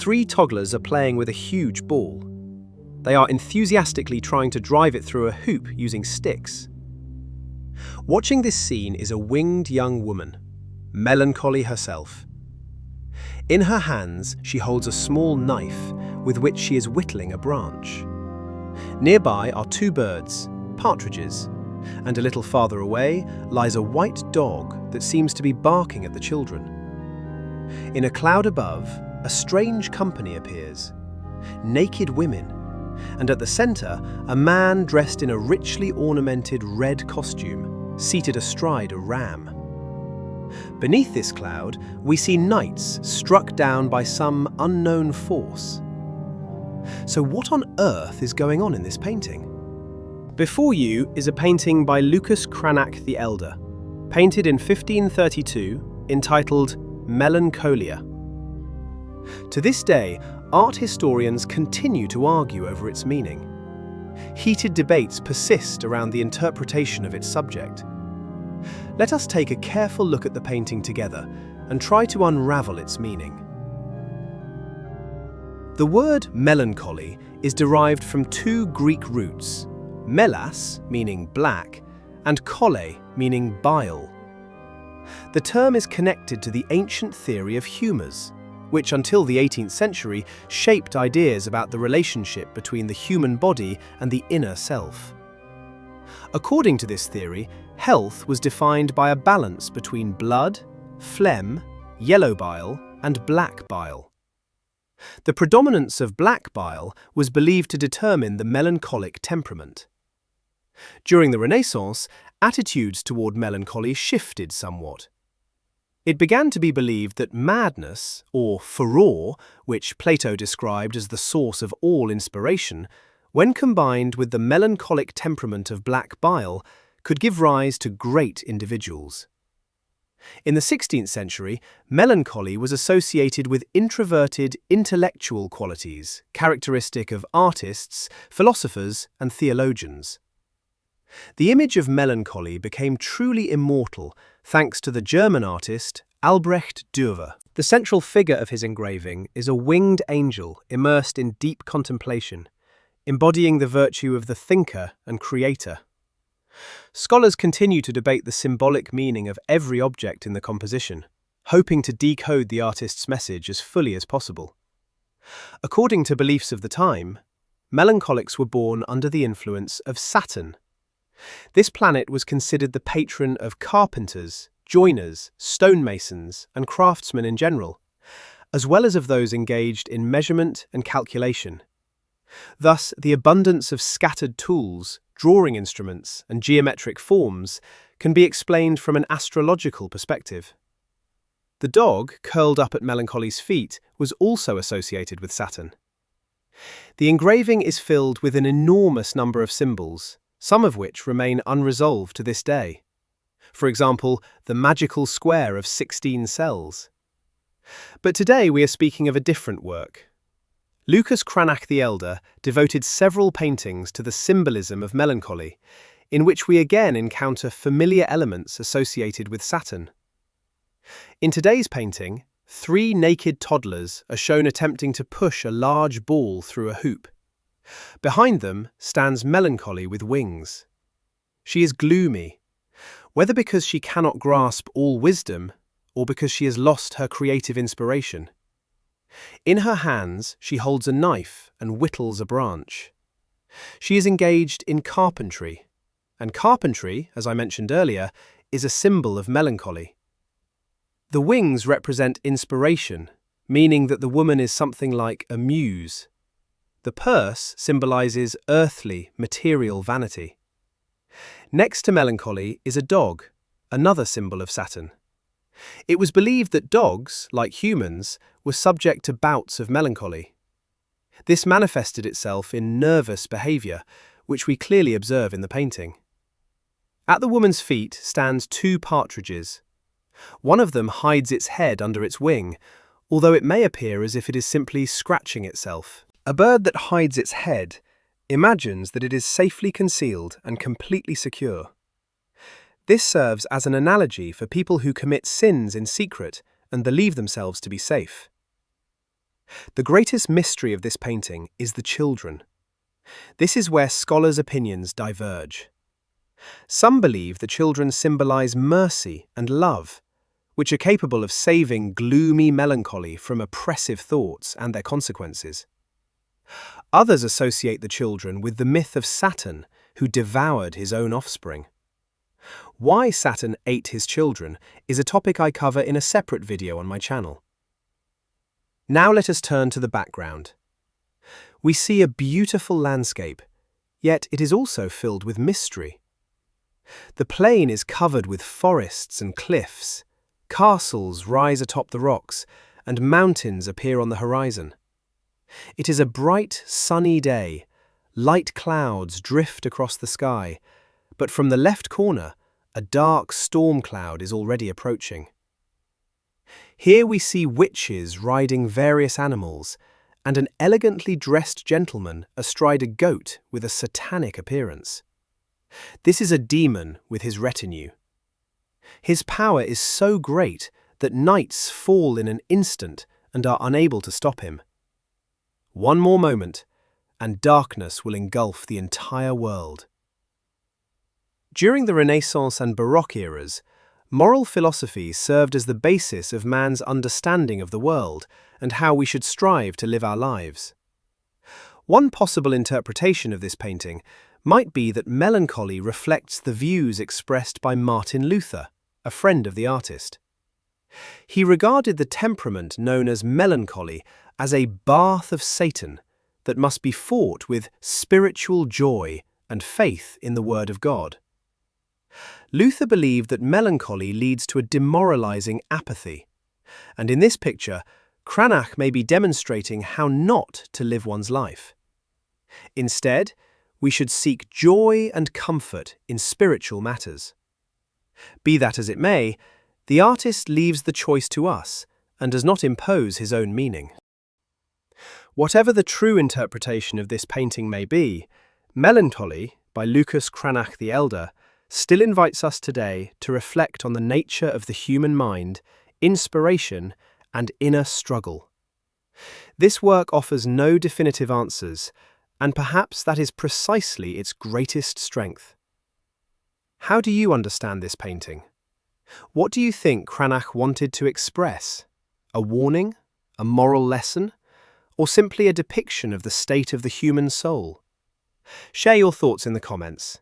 Three toddlers are playing with a huge ball. They are enthusiastically trying to drive it through a hoop using sticks. Watching this scene is a winged young woman, Melancholy herself. In her hands, she holds a small knife with which she is whittling a branch. Nearby are two birds, partridges, and a little farther away lies a white dog that seems to be barking at the children. In a cloud above, a strange company appears. Naked women, and at the center, a man dressed in a richly ornamented red costume, seated astride a ram. Beneath this cloud, we see knights struck down by some unknown force. So what on earth is going on in this painting? Before you is a painting by Lucas Cranach the Elder, painted in 1532, entitled Melancholia. To this day, art historians continue to argue over its meaning. Heated debates persist around the interpretation of its subject. Let us take a careful look at the painting together and try to unravel its meaning. The word melancholy is derived from two Greek roots, melas, meaning black, and chole, meaning bile. The term is connected to the ancient theory of humours, which until the 18th century shaped ideas about the relationship between the human body and the inner self. According to this theory, health was defined by a balance between blood, phlegm, yellow bile, and black bile. The predominance of black bile was believed to determine the melancholic temperament. During the Renaissance, attitudes toward melancholy shifted somewhat. It began to be believed that madness, or furor, which Plato described as the source of all inspiration, when combined with the melancholic temperament of black bile, could give rise to great individuals. In the 16th century, melancholy was associated with introverted intellectual qualities, characteristic of artists, philosophers, and theologians. The image of melancholy became truly immortal thanks to the German artist Albrecht Dürer. The central figure of his engraving is a winged angel immersed in deep contemplation, embodying the virtue of the thinker and creator. Scholars continue to debate the symbolic meaning of every object in the composition, hoping to decode the artist's message as fully as possible. According to beliefs of the time, melancholics were born under the influence of Saturn. This planet was considered the patron of carpenters, joiners, stonemasons, and craftsmen in general, as well as of those engaged in measurement and calculation. Thus, the abundance of scattered tools, drawing instruments, and geometric forms can be explained from an astrological perspective. The dog, curled up at Melancholy's feet, was also associated with Saturn. The engraving is filled with an enormous number of symbols, some of which remain unresolved to this day. For example, the magical square of 16 cells. But today we are speaking of a different work. Lucas Cranach the Elder devoted several paintings to the symbolism of melancholy, in which we again encounter familiar elements associated with Saturn. In today's painting, three naked toddlers are shown attempting to push a large ball through a hoop. Behind them stands Melancholy with wings. She is gloomy, whether because she cannot grasp all wisdom or because she has lost her creative inspiration. In her hands, she holds a knife and whittles a branch. She is engaged in carpentry, and carpentry, as I mentioned earlier, is a symbol of melancholy. The wings represent inspiration, meaning that the woman is something like a muse. The purse symbolizes earthly, material vanity. Next to melancholy is a dog, another symbol of Saturn. It was believed that dogs, like humans, were subject to bouts of melancholy. This manifested itself in nervous behavior, which we clearly observe in the painting. At the woman's feet stand two partridges. One of them hides its head under its wing, although it may appear as if it is simply scratching itself. A bird that hides its head imagines that it is safely concealed and completely secure. This serves as an analogy for people who commit sins in secret and believe themselves to be safe. The greatest mystery of this painting is the children. This is where scholars' opinions diverge. Some believe the children symbolize mercy and love, which are capable of saving gloomy melancholy from oppressive thoughts and their consequences. Others associate the children with the myth of Saturn, who devoured his own offspring. Why Saturn ate his children is a topic I cover in a separate video on my channel. Now let us turn to the background. We see a beautiful landscape, yet it is also filled with mystery. The plain is covered with forests and cliffs, castles rise atop the rocks, and mountains appear on the horizon. It is a bright, sunny day. Light clouds drift across the sky, but from the left corner, a dark storm cloud is already approaching. Here we see witches riding various animals, and an elegantly dressed gentleman astride a goat with a satanic appearance. This is a demon with his retinue. His power is so great that knights fall in an instant and are unable to stop him. One more moment, and darkness will engulf the entire world. During the Renaissance and Baroque eras, moral philosophy served as the basis of man's understanding of the world and how we should strive to live our lives. One possible interpretation of this painting might be that melancholy reflects the views expressed by Martin Luther, a friend of the artist. He regarded the temperament known as melancholy as a bath of Satan that must be fought with spiritual joy and faith in the Word of God. Luther believed that melancholy leads to a demoralizing apathy, and in this picture, Cranach may be demonstrating how not to live one's life. Instead, we should seek joy and comfort in spiritual matters. Be that as it may, the artist leaves the choice to us and does not impose his own meaning. Whatever the true interpretation of this painting may be, Melancholy, by Lucas Cranach the Elder, still invites us today to reflect on the nature of the human mind, inspiration, and inner struggle. This work offers no definitive answers, and perhaps that is precisely its greatest strength. How do you understand this painting? What do you think Cranach wanted to express? A warning? A moral lesson? Or simply a depiction of the state of the human soul? Share your thoughts in the comments.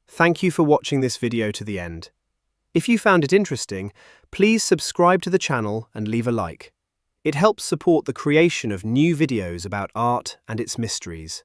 Thank you for watching this video to the end. If you found it interesting, please subscribe to the channel and leave a like. It helps support the creation of new videos about art and its mysteries.